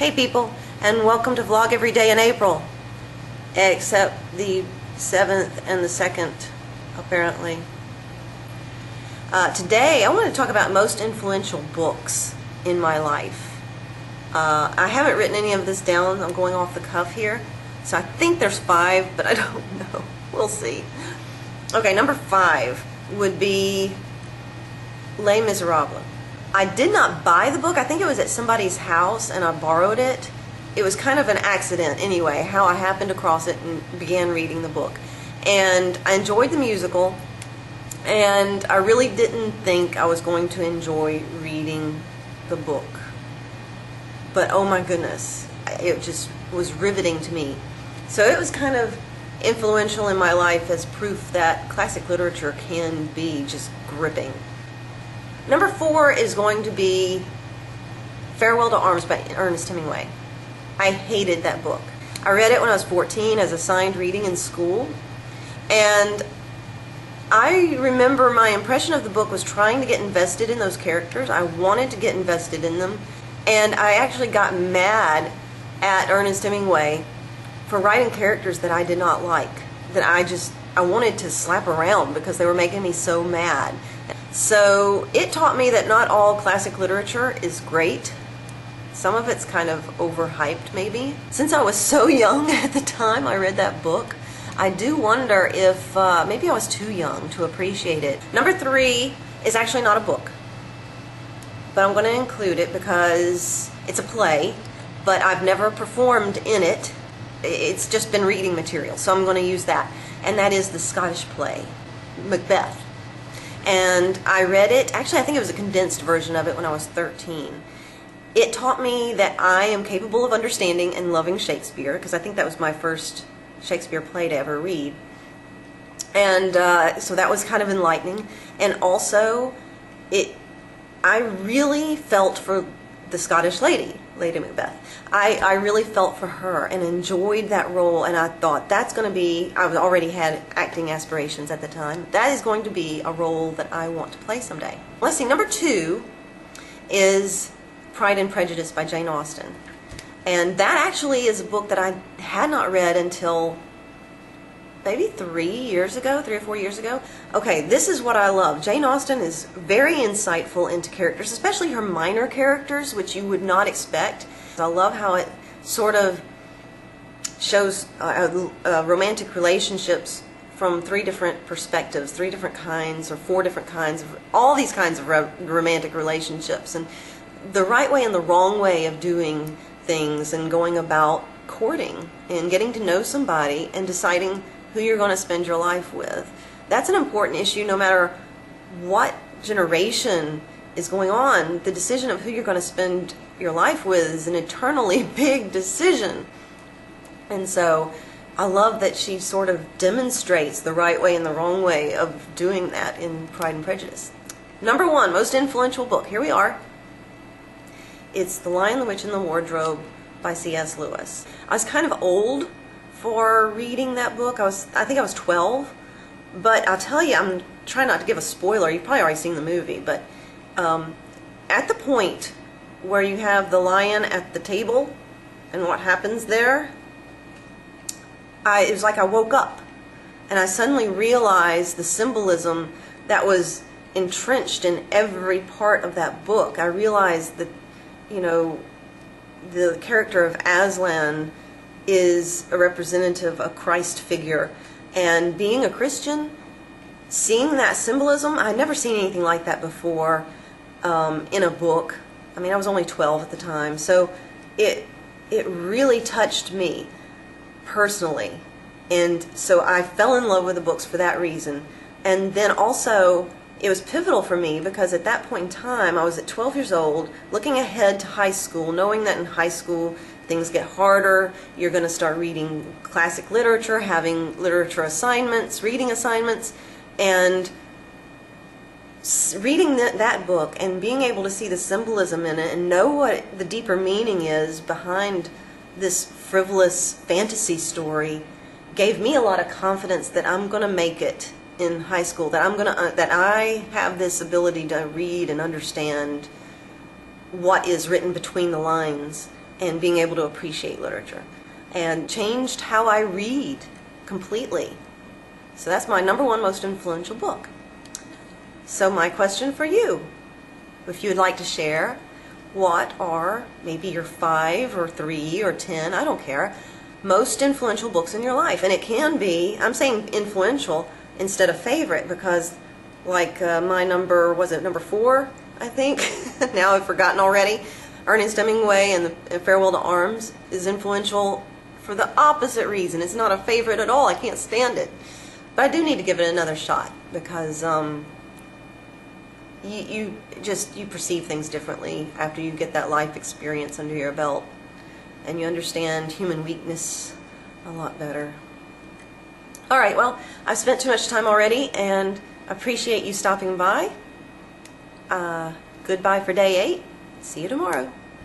Hey people, and welcome to Vlog Every Day in April, except the 7th and the 2nd, apparently. Today I want to talk about most influential books in my life. I haven't written any of this down. I'm going off the cuff here, so I think there's 5, but I don't know. We'll see. Okay, number 5 would be Les Miserables. I did not buy the book. I think it was at somebody's house and I borrowed it. It was kind of an accident anyway, how I happened across it and began reading the book. And I enjoyed the musical, and I really didn't think I was going to enjoy reading the book. But oh my goodness, it just was riveting to me. So it was kind of influential in my life as proof that classic literature can be just gripping. Number 4 is going to be Farewell to Arms by Ernest Hemingway. I hated that book. I read it when I was 14 as assigned reading in school, and I remember my impression of the book was trying to get invested in those characters. I wanted to get invested in them, and I actually got mad at Ernest Hemingway for writing characters that I did not like, that I wanted to slap around because they were making me so mad. So it taught me that not all classic literature is great. Some of it's kind of overhyped, maybe. Since I was so young at the time I read that book, I do wonder if maybe I was too young to appreciate it. Number 3 is actually not a book, but I'm going to include it because it's a play, but I've never performed in it. It's just been reading material, so I'm going to use that. And that is the Scottish play, Macbeth. And I read it, actually I think it was a condensed version of it when I was 13. It taught me that I am capable of understanding and loving Shakespeare, because I think that was my first Shakespeare play to ever read. And so that was kind of enlightening. And also, I really felt for the Scottish lady, Lady Macbeth. I really felt for her and enjoyed that role, and I thought that's going to be, I already had acting aspirations at the time, that is going to be a role that I want to play someday. Let's see, number 2 is Pride and Prejudice by Jane Austen. And that actually is a book that I had not read until maybe 3 or 4 years ago. Okay, this is what I love. Jane Austen is very insightful into characters, especially her minor characters, which you would not expect. I love how it sort of shows romantic relationships from 3 different perspectives, 3 different kinds or 4 different kinds of, all these kinds of romantic relationships, and the right way and the wrong way of doing things and going about courting and getting to know somebody and deciding who you're going to spend your life with. That's an important issue no matter what generation is going on. The decision of who you're going to spend your life with is an eternally big decision. And so I love that she sort of demonstrates the right way and the wrong way of doing that in Pride and Prejudice. Number 1, most influential book. Here we are. It's The Lion, the Witch, and the Wardrobe by C.S. Lewis. I was kind of old for reading that book. I think I was 12, but I'll tell you, I'm trying not to give a spoiler. You've probably already seen the movie, but at the point where you have the lion at the table and what happens there, it was like I woke up and I suddenly realized the symbolism that was entrenched in every part of that book. I realized that, you know, the character of Aslan is a representative of Christ figure, and being a Christian, seeing that symbolism, I'd never seen anything like that before in a book. I mean, I was only 12 at the time, so it really touched me personally, and so I fell in love with the books for that reason. And then also it was pivotal for me because at that point in time I was at 12 years old, looking ahead to high school, knowing that in high school things get harder. You're going to start reading classic literature, having literature assignments, reading assignments, and reading that book and being able to see the symbolism in it and know what the deeper meaning is behind this frivolous fantasy story gave me a lot of confidence that I'm going to make it in high school, that I have this ability to read and understand what is written between the lines and being able to appreciate literature, and changed how I read completely. So that's my #1 most influential book. So my question for you, if you would like to share, what are maybe your 5 or 3 or 10, I don't care, most influential books in your life? And it can be, I'm saying influential instead of favorite, because like my was it number 4, I think? Now I've forgotten already. Ernest Hemingway and Farewell to Arms is influential for the opposite reason. It's not a favorite at all. I can't stand it. But I do need to give it another shot, because you perceive things differently after you get that life experience under your belt, and you understand human weakness a lot better. All right, well, I've spent too much time already, and appreciate you stopping by. Goodbye for day 8. See you tomorrow.